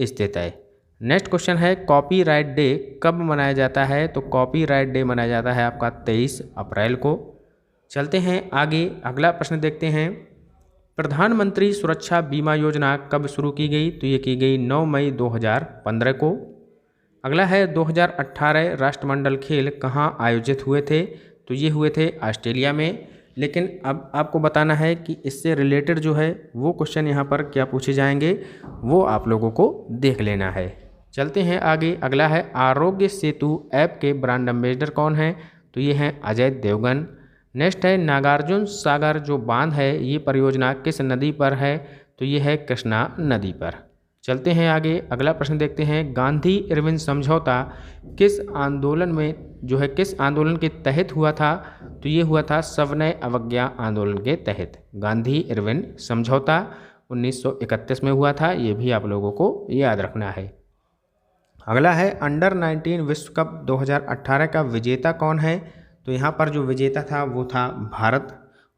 स्थित है। नेक्स्ट क्वेश्चन है कॉपीराइट डे कब मनाया जाता है? तो कॉपीराइट डे मनाया जाता है आपका 23 अप्रैल को। चलते हैं आगे, अगला प्रश्न देखते हैं। प्रधानमंत्री सुरक्षा बीमा योजना कब शुरू की गई? तो ये की गई 9 मई 2015 को। अगला है 2018 राष्ट्रमंडल खेल कहाँ आयोजित हुए थे? तो ये हुए थे ऑस्ट्रेलिया में। लेकिन अब आपको बताना है कि इससे रिलेटेड जो है वो क्वेश्चन यहाँ पर क्या पूछे जाएंगे, वो आप लोगों को देख लेना है। चलते हैं आगे, अगला है आरोग्य सेतु ऐप के ब्रांड एम्बेसडर कौन है? तो ये हैं अजय देवगन। नेक्स्ट है नागार्जुन सागर जो बांध है ये परियोजना किस नदी पर है? तो ये है कृष्णा नदी पर। चलते हैं आगे, अगला प्रश्न देखते हैं। गांधी इरविन समझौता किस आंदोलन में जो है किस आंदोलन के तहत हुआ था? तो ये हुआ था सविनय अवज्ञा आंदोलन के तहत। गांधी इरविन समझौता 1931 में हुआ था, ये भी आप लोगों को याद रखना है। अगला है अंडर 19 विश्व कप 2018 का विजेता कौन है? तो यहाँ पर जो विजेता था वो था भारत।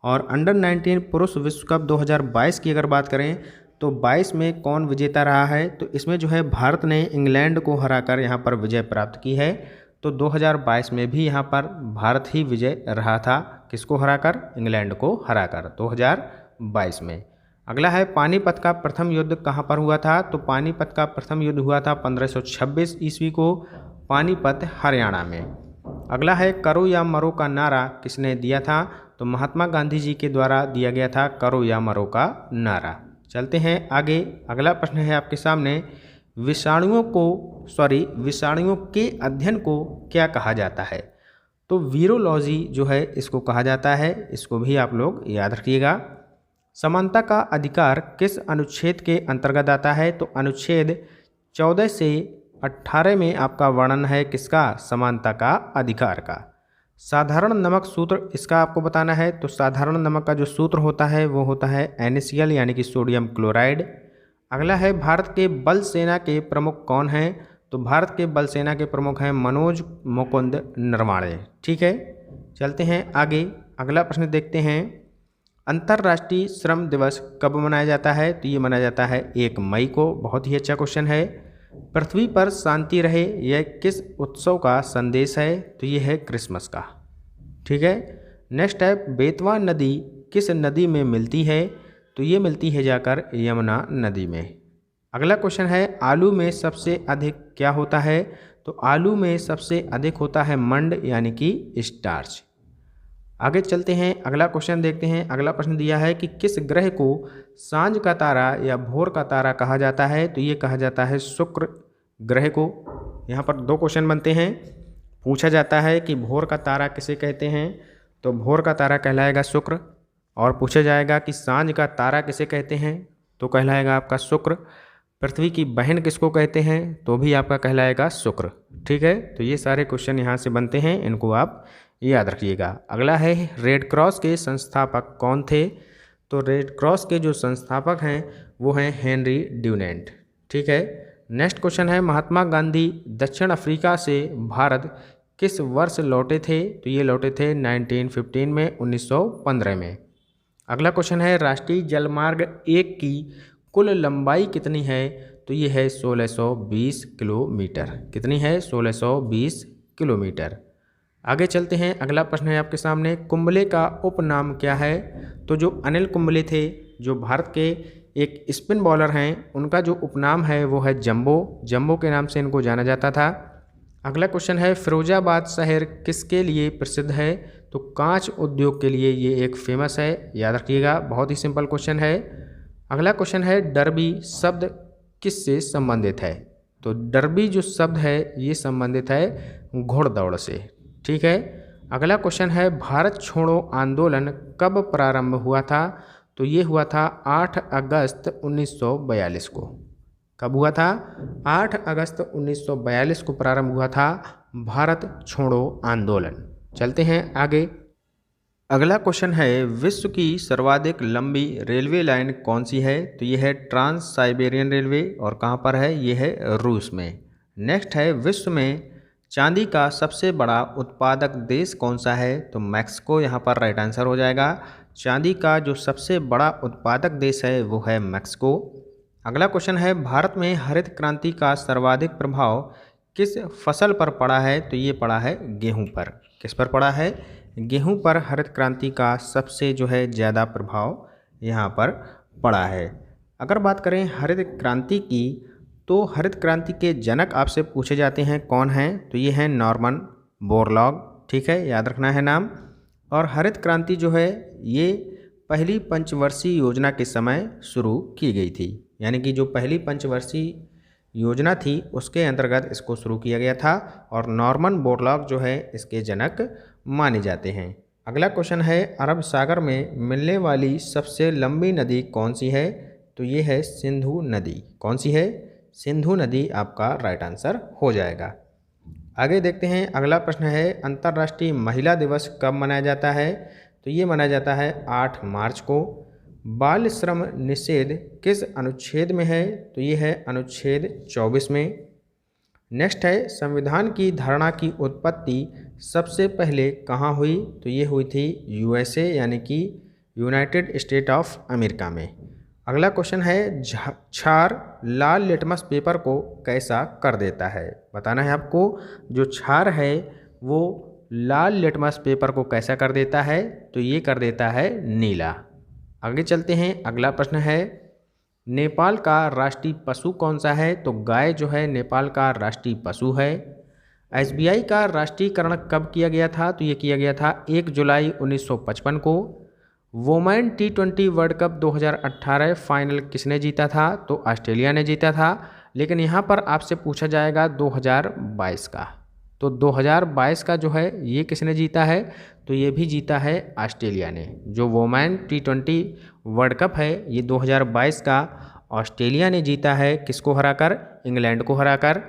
और अंडर 19 पुरुष विश्व कप 2022 की अगर बात करें तो 22 में कौन विजेता रहा है? तो इसमें जो है भारत ने इंग्लैंड को हराकर यहाँ पर विजय प्राप्त की है। तो 2022 में भी यहाँ पर भारत ही विजय रहा था, किसको हराकर? इंग्लैंड को हराकर 2022 में। अगला है पानीपत का प्रथम युद्ध कहाँ पर हुआ था? तो पानीपत का प्रथम युद्ध हुआ था 1526 ईस्वी को, पानीपत हरियाणा में। अगला है करो या मरो का नारा किसने दिया था? तो महात्मा गांधी जी के द्वारा दिया गया था करो या मरो का नारा। चलते हैं आगे, अगला प्रश्न है आपके सामने। विषाणुओं के अध्ययन को क्या कहा जाता है? तो वीरोलॉजी जो है इसको कहा जाता है, इसको भी आप लोग याद रखिएगा। समानता का अधिकार किस अनुच्छेद के अंतर्गत आता है? तो अनुच्छेद 14 से 18 में आपका वर्णन है किसका? समानता का अधिकार का। साधारण नमक सूत्र इसका आपको बताना है। तो साधारण नमक का जो सूत्र होता है वो होता है NaCl यानी कि सोडियम क्लोराइड। अगला है भारत के बल सेना के प्रमुख कौन हैं? तो भारत के बल सेना के प्रमुख हैं मनोज मुकुंद नरवाणे। ठीक है, चलते हैं आगे, अगला प्रश्न देखते हैं। अंतर्राष्ट्रीय श्रम दिवस कब मनाया जाता है? तो ये मनाया जाता है 1 मई को। बहुत ही अच्छा क्वेश्चन है। पृथ्वी पर शांति रहे यह किस उत्सव का संदेश है? तो ये है क्रिसमस का। ठीक है, नेक्स्ट है बेतवा नदी किस नदी में मिलती है? तो ये मिलती है जाकर यमुना नदी में। अगला क्वेश्चन है आलू में सबसे अधिक क्या होता है? तो आलू में सबसे अधिक होता है मंड यानी कि स्टार्च। आगे चलते हैं, अगला क्वेश्चन देखते हैं। अगला प्रश्न दिया है कि किस ग्रह को सांझ का तारा या भोर का तारा कहा जाता है? तो ये कहा जाता है शुक्र ग्रह को। यहाँ पर 2 क्वेश्चन बनते हैं। पूछा जाता है कि भोर का तारा किसे कहते हैं? तो भोर का तारा कहलाएगा शुक्र। और पूछा जाएगा कि सांझ का तारा किसे कहते हैं? तो कहलाएगा आपका शुक्र। पृथ्वी की बहन किसको कहते हैं? तो भी आपका कहलाएगा शुक्र। ठीक है, तो ये सारे क्वेश्चन यहाँ से बनते हैं, इनको आप याद रखिएगा। अगला है रेड क्रॉस के संस्थापक कौन थे? तो रेड क्रॉस के जो संस्थापक हैं वो हैं हेनरी ड्यूनेंट। ठीक है, नेक्स्ट क्वेश्चन है महात्मा गांधी दक्षिण अफ्रीका से भारत किस वर्ष लौटे थे? तो ये लौटे थे 1915 में, 1915 में। अगला क्वेश्चन है राष्ट्रीय जलमार्ग 1 की कुल लंबाई कितनी है? तो ये है 1620 किलोमीटर। कितनी है? 1620 किलोमीटर। आगे चलते हैं, अगला प्रश्न है आपके सामने। कुंबले का उपनाम क्या है? तो जो अनिल कुंबले थे, जो भारत के एक स्पिन बॉलर हैं, उनका जो उपनाम है वो है जंबो। जंबो के नाम से इनको जाना जाता था। अगला क्वेश्चन है फिरोजाबाद शहर किसके लिए प्रसिद्ध है? तो कांच उद्योग के लिए ये एक फेमस है, याद रखिएगा, बहुत ही सिंपल क्वेश्चन है। अगला क्वेश्चन है डर्बी शब्द किससे संबंधित है? तो डर्बी जो शब्द है ये संबंधित है घोड़दौड़ से। ठीक है। अगला क्वेश्चन है भारत छोड़ो आंदोलन कब प्रारंभ हुआ था? तो ये हुआ था 8 अगस्त 1942 को। कब हुआ था? 8 अगस्त 1942 को प्रारंभ हुआ था भारत छोड़ो आंदोलन। चलते हैं आगे। अगला क्वेश्चन है विश्व की सर्वाधिक लंबी रेलवे लाइन कौन सी है? तो ये है ट्रांस साइबेरियन रेलवे और कहाँ पर है? ये है रूस में। नेक्स्ट है विश्व में चांदी का सबसे बड़ा उत्पादक देश कौन सा है? तो मैक्सिको यहाँ पर राइट आंसर हो जाएगा। चांदी का जो सबसे बड़ा उत्पादक देश है वो है मैक्सिको। अगला क्वेश्चन है भारत में हरित क्रांति का सर्वाधिक प्रभाव किस फसल पर पड़ा है? तो ये पड़ा है गेहूँ पर। किस पर पड़ा है? गेहूं पर हरित क्रांति का सबसे जो है ज़्यादा प्रभाव यहाँ पर पड़ा है। अगर बात करें हरित क्रांति की, तो हरित क्रांति के जनक आपसे पूछे जाते हैं कौन हैं? तो ये हैं नॉर्मन बोरलॉग। ठीक है, याद रखना है नाम। और हरित क्रांति जो है ये पहली पंचवर्षीय योजना के समय शुरू की गई थी, यानी कि जो पहली पंचवर्षीय योजना थी उसके अंतर्गत इसको शुरू किया गया था और नॉर्मन बोरलॉग जो है इसके जनक माने जाते हैं। अगला क्वेश्चन है अरब सागर में मिलने वाली सबसे लंबी नदी कौन सी है? तो ये है सिंधु नदी। कौन सी है? सिंधु नदी आपका राइट आंसर हो जाएगा। आगे देखते हैं। अगला प्रश्न है अंतर्राष्ट्रीय महिला दिवस कब मनाया जाता है? तो ये मनाया जाता है 8 मार्च को। बाल श्रम निषेध किस अनुच्छेद में है? तो ये है अनुच्छेद 24 में। नेक्स्ट है संविधान की धारणा की उत्पत्ति सबसे पहले कहाँ हुई? तो ये हुई थी यूएसए यानी कि यूनाइटेड स्टेट ऑफ अमेरिका में। अगला क्वेश्चन है क्षार लाल लिटमस पेपर को कैसा कर देता है? बताना है आपको। जो क्षार है वो लाल लिटमस पेपर को कैसा कर देता है? तो ये कर देता है नीला। आगे चलते हैं। अगला प्रश्न है नेपाल का राष्ट्रीय पशु कौन सा है? तो गाय जो है नेपाल का राष्ट्रीय पशु है। एसबीआई का राष्ट्रीयकरण कब किया गया था? तो ये किया गया था 1 जुलाई 1955 को। Women T20 world cup 2018 final किसने जीता था? तो ऑस्ट्रेलिया ने जीता था। लेकिन यहाँ पर आपसे पूछा जाएगा 2022 का। तो 2022 का जो है ये किसने जीता है? तो ये भी जीता है ऑस्ट्रेलिया ने। जो वोमेन T20 वर्ल्ड कप है ये 2022 का ऑस्ट्रेलिया ने जीता है। किसको हराकर? इंग्लैंड को हराकर।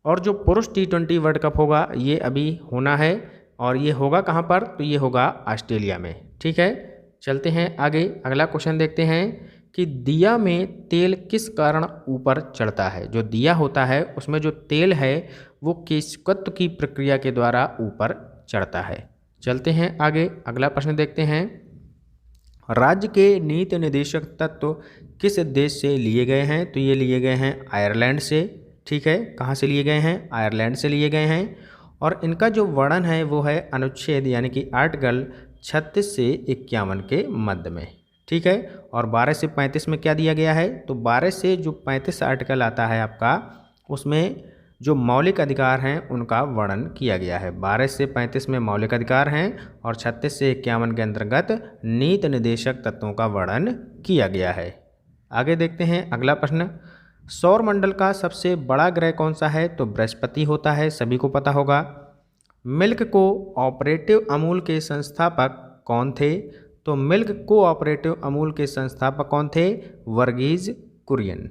और जो पुरुष T20 वर्ल्ड कप होगा ये अभी होना है और ये होगा कहाँ पर? तो ये होगा ऑस्ट्रेलिया में। ठीक है, चलते हैं आगे। अगला क्वेश्चन देखते हैं कि दिया में तेल किस कारण ऊपर चढ़ता है? जो दिया होता है उसमें जो तेल है वो किसकत्व की प्रक्रिया के द्वारा ऊपर चढ़ता है। चलते हैं आगे। अगला प्रश्न देखते हैं राज्य के नीति निर्देशक तत्व किस देश से लिए गए हैं? तो ये लिए गए हैं आयरलैंड से। ठीक है, कहाँ से लिए गए हैं? आयरलैंड से लिए गए हैं। और इनका जो वर्णन है वो है अनुच्छेद यानी कि आर्टिकल 36 से 51 के मध्य में। ठीक है, और 12 से 35 में क्या दिया गया है? तो 12 से जो 35 आर्टिकल आता है आपका उसमें जो मौलिक अधिकार हैं उनका वर्णन किया गया है। 12 से 35 में मौलिक अधिकार हैं और 36 से 51 के अंतर्गत नीति निर्देशक तत्वों का वर्णन किया गया है। आगे देखते हैं अगला प्रश्न सौर मंडल का सबसे बड़ा ग्रह कौन सा है? तो बृहस्पति होता है, सभी को पता होगा। मिल्क कोऑपरेटिव अमूल के संस्थापक कौन थे? तो मिल्क कोऑपरेटिव अमूल के संस्थापक कौन थे? वर्गीज कुरियन।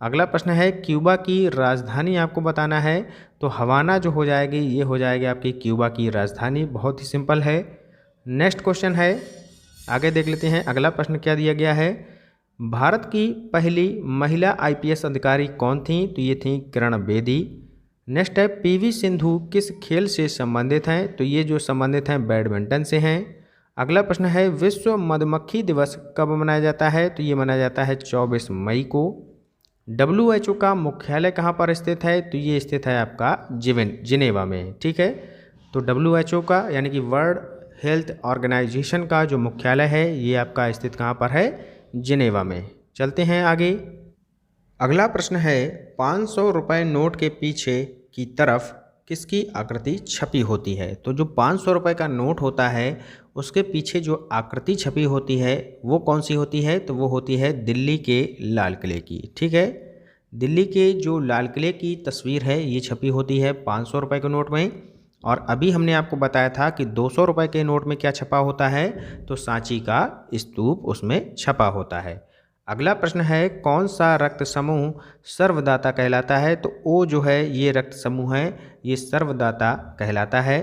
अगला प्रश्न है क्यूबा की राजधानी आपको बताना है। तो हवाना जो हो जाएगी ये हो जाएगी आपकी क्यूबा की राजधानी। बहुत ही सिंपल है। नेक्स्ट क्वेश्चन है, आगे देख लेते हैं। अगला प्रश्न क्या दिया गया है? भारत की पहली महिला आईपीएस अधिकारी कौन थी? तो ये थी किरण बेदी। नेक्स्ट है पीवी सिंधु किस खेल से संबंधित हैं? तो ये जो संबंधित हैं बैडमिंटन से हैं। अगला प्रश्न है विश्व मधुमक्खी दिवस कब मनाया जाता है? तो ये मनाया जाता है 24 मई को। WHO का मुख्यालय कहाँ पर स्थित है? तो ये स्थित है आपका जिनेवा में। ठीक है, तो WHO का यानी कि वर्ल्ड हेल्थ ऑर्गेनाइजेशन का जो मुख्यालय है ये आपका स्थित कहाँ पर है? जिनेवा में। चलते हैं आगे। अगला प्रश्न है 500 रुपये नोट के पीछे की तरफ किसकी आकृति छपी होती है? तो जो 500 रुपये का नोट होता है उसके पीछे जो आकृति छपी होती है वो कौन सी होती है? तो वो होती है दिल्ली के लाल किले की। ठीक है, दिल्ली के जो लाल किले की तस्वीर है ये छपी होती है 500 रुपये के नोट में। और अभी हमने आपको बताया था कि 200 रुपये के नोट में क्या छपा होता है, तो सांची का स्तूप उसमें छपा होता है। अगला प्रश्न है, कौन सा रक्त समूह सर्वदाता कहलाता है, तो ओ जो है ये रक्त समूह है, ये सर्वदाता कहलाता है।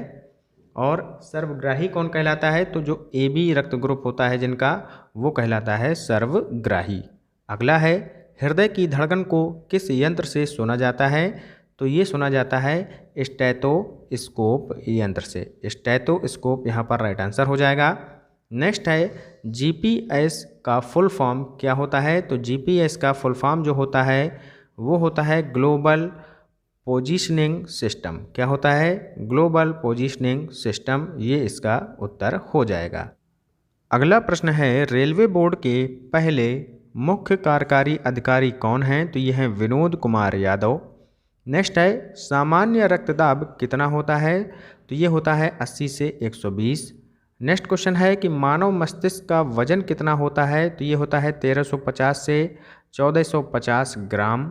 और सर्वग्राही कौन कहलाता है, तो जो AB रक्त ग्रुप होता है जिनका, वो कहलाता है सर्वग्राही। अगला है, हृदय की धड़कन को किस यंत्र से सुना जाता है, तो ये सुना जाता है स्टेथोस्कोप यंत्र से। स्टेथोस्कोप यहाँ पर राइट आंसर हो जाएगा। नेक्स्ट है, GPS का फुल फॉर्म क्या होता है, तो GPS का फुल फॉर्म जो होता है वो होता है ग्लोबल पोजीशनिंग सिस्टम। क्या होता है, ग्लोबल पोजीशनिंग सिस्टम, ये इसका उत्तर हो जाएगा। अगला प्रश्न है, रेलवे बोर्ड के पहले मुख्य कार्यकारी अधिकारी कौन हैं, तो ये हैं विनोद कुमार यादव। नेक्स्ट है, सामान्य रक्तदाब कितना होता है, तो ये होता है 80 से 120। नेक्स्ट क्वेश्चन है कि मानव मस्तिष्क का वजन कितना होता है, तो ये होता है 1350 से 1450 ग्राम।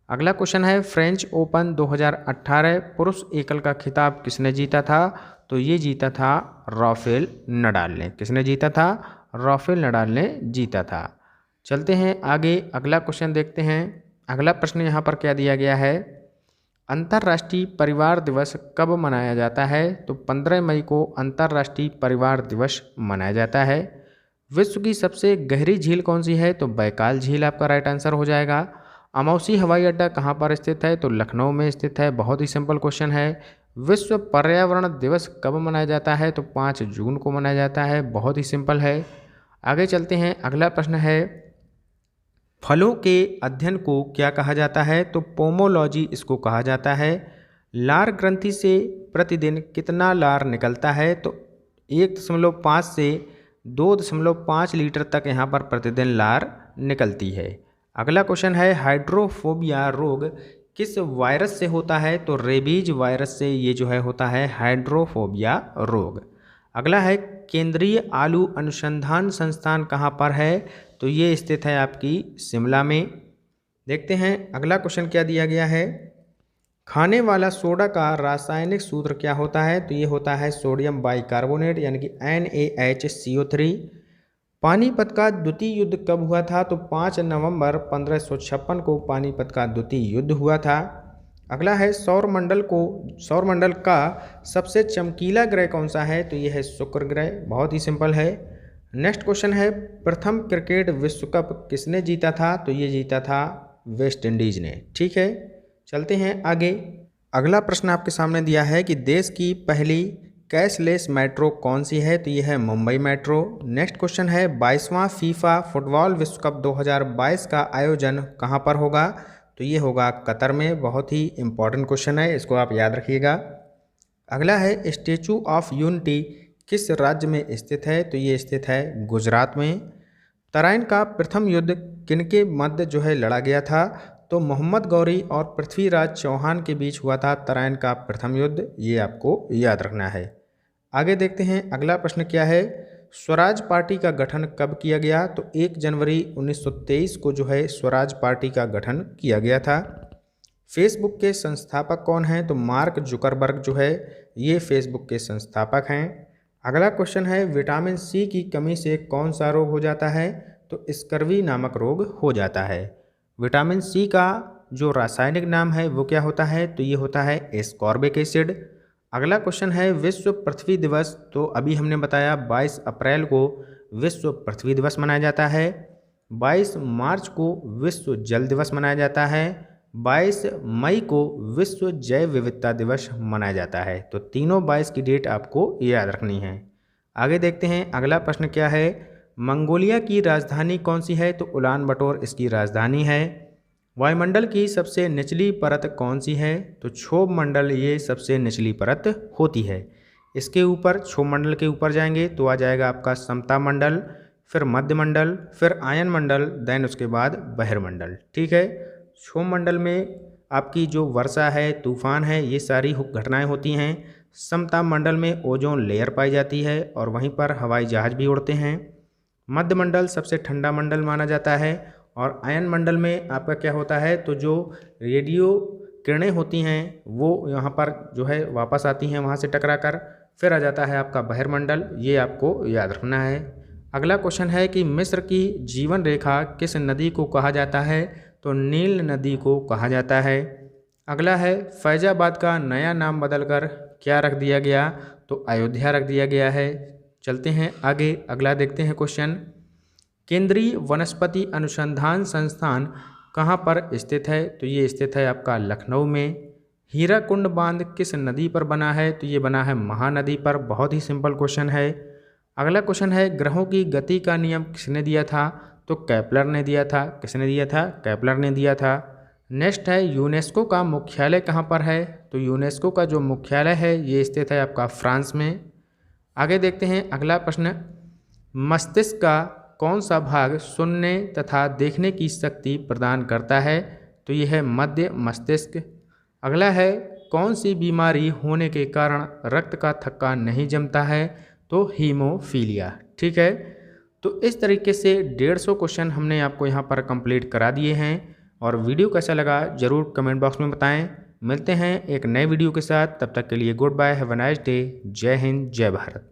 अगला क्वेश्चन है, फ्रेंच ओपन 2018 पुरुष एकल का खिताब किसने जीता था, तो ये जीता था राफेल नडाल ने। किसने जीता था, राफेल नडाल ने जीता था। चलते हैं आगे, अगला क्वेश्चन देखते हैं। अगला प्रश्न यहाँ पर क्या दिया गया है, अंतर्राष्ट्रीय परिवार दिवस कब मनाया जाता है, तो 15 मई को अंतर्राष्ट्रीय परिवार दिवस मनाया जाता है। विश्व की सबसे गहरी झील कौन सी है, तो बैकाल झील आपका राइट आंसर हो जाएगा। अमौसी हवाई अड्डा कहाँ पर स्थित है, तो लखनऊ में स्थित है। बहुत ही सिंपल क्वेश्चन है। विश्व पर्यावरण दिवस कब मनाया जाता है, तो 5 जून को मनाया जाता है। बहुत ही सिंपल है। आगे चलते हैं, अगला प्रश्न है, फलों के अध्ययन को क्या कहा जाता है, तो पोमोलॉजी इसको कहा जाता है। लार ग्रंथि से प्रतिदिन कितना लार निकलता है, तो 1.5 से 2.5 लीटर तक यहाँ पर प्रतिदिन लार निकलती है। अगला क्वेश्चन है, हाइड्रोफोबिया रोग किस वायरस से होता है, तो रेबीज वायरस से ये जो है होता है हाइड्रोफोबिया रोग। अगला है, केंद्रीय आलू अनुसंधान संस्थान कहाँ पर है, तो ये स्थित है आपकी शिमला में। देखते हैं अगला क्वेश्चन क्या दिया गया है, खाने वाला सोडा का रासायनिक सूत्र क्या होता है, तो ये होता है सोडियम बाइकार्बोनेट यानी कि NaHCO3। पानीपत का द्वितीय युद्ध कब हुआ था, तो 5 नवंबर 1556 को पानीपत का द्वितीय युद्ध हुआ था। अगला है, सौरमंडल का सबसे चमकीला ग्रह कौन सा है, तो यह है शुक्र ग्रह। बहुत ही सिंपल है। नेक्स्ट क्वेश्चन है, प्रथम क्रिकेट विश्व कप किसने जीता था, तो ये जीता था वेस्ट इंडीज ने। ठीक है, चलते हैं आगे। अगला प्रश्न आपके सामने दिया है कि देश की पहली कैशलेस मेट्रो कौन सी है, तो ये है मुंबई मेट्रो। नेक्स्ट क्वेश्चन है, 22वां फीफा फुटबॉल विश्व कप 2022 का आयोजन कहाँ पर होगा, तो ये होगा कतर में। बहुत ही इंपॉर्टेंट क्वेश्चन है, इसको आप याद रखिएगा। अगला है, स्टैचू ऑफ यूनिटी किस राज्य में स्थित है, तो ये स्थित है गुजरात में। तराइन का प्रथम युद्ध किनके मध्य जो है लड़ा गया था, तो मोहम्मद गौरी और पृथ्वीराज चौहान के बीच हुआ था तराइन का प्रथम युद्ध। ये आपको याद रखना है। आगे देखते हैं अगला प्रश्न क्या है, स्वराज पार्टी का गठन कब किया गया, तो 1 जनवरी 1923 को जो है स्वराज पार्टी का गठन किया गया था। फेसबुक के संस्थापक कौन हैं, तो मार्क जुकरबर्ग जो है ये फेसबुक के संस्थापक हैं। अगला क्वेश्चन है, विटामिन सी की कमी से कौन सा रोग हो जाता है, तो स्कर्वी नामक रोग हो जाता है। विटामिन सी का जो रासायनिक नाम है वो क्या होता है, तो ये होता है एस्कॉर्बिक एसिड। अगला क्वेश्चन है, विश्व पृथ्वी दिवस, तो अभी हमने बताया 22 अप्रैल को विश्व पृथ्वी दिवस मनाया जाता है। 22 मार्च को विश्व जल दिवस मनाया जाता है। 22 मई को विश्व जैव विविधता दिवस मनाया जाता है। तो तीनों 22 की डेट आपको याद रखनी है। आगे देखते हैं अगला प्रश्न क्या है, मंगोलिया की राजधानी कौन सी है, तो उलान बटोर इसकी राजधानी है। वायुमंडल की सबसे निचली परत कौन सी है, तो क्षोभ मंडल ये सबसे निचली परत होती है। इसके ऊपर क्षोभ मंडल के ऊपर जाएंगे तो आ जाएगा आपका समता मंडल, फिर मध्य मंडल, फिर आयन मंडल, देन उसके बाद बहिर्मंडल। ठीक है, क्षोभ मंडल में आपकी जो वर्षा है, तूफान है, ये सारी घटनाएं होती हैं। समता मंडल में ओजोन लेयर पाई जाती है और वहीं पर हवाई जहाज भी उड़ते हैं। मध्य मंडल सबसे ठंडा मंडल माना जाता है और आयन मंडल में आपका क्या होता है, तो जो रेडियो किरणें होती हैं वो यहाँ पर जो है वापस आती हैं वहाँ से टकरा कर, फिर आ जाता है आपका बहिर्मंडल। ये आपको याद रखना है। अगला क्वेश्चन है कि मिस्र की जीवन रेखा किस नदी को कहा जाता है, तो नील नदी को कहा जाता है। अगला है फैजाबाद का नया नाम बदलकर क्या रख दिया गया, तो अयोध्या रख दिया गया है। चलते हैं आगे, अगला देखते हैं क्वेश्चन। केंद्रीय वनस्पति अनुसंधान संस्थान कहाँ पर स्थित है, तो ये स्थित है आपका लखनऊ में। हीराकुंड बांध किस नदी पर बना है, तो ये बना है महानदी पर। बहुत ही सिंपल क्वेश्चन है। अगला क्वेश्चन है ग्रहों की गति का नियम किसने दिया था, तो केपलर ने दिया था। किसने दिया था, केपलर ने दिया था। नेक्स्ट है यूनेस्को का मुख्यालय कहाँ पर है, तो यूनेस्को का जो मुख्यालय है ये स्थित है आपका फ्रांस में। आगे देखते हैं अगला प्रश्न। मस्तिष्क का कौन सा भाग सुनने तथा देखने की शक्ति प्रदान करता है, तो यह है मध्य मस्तिष्क। अगला है कौन सी बीमारी होने के कारण रक्त का थक्का नहीं जमता है, तो हीमोफीलिया। ठीक है, तो इस तरीके से 150 क्वेश्चन हमने आपको यहाँ पर कंप्लीट करा दिए हैं। और वीडियो कैसा लगा ज़रूर कमेंट बॉक्स में बताएं। मिलते हैं एक नए वीडियो के साथ, तब तक के लिए goodbye, have a nice day. जय हिंद, जय भारत।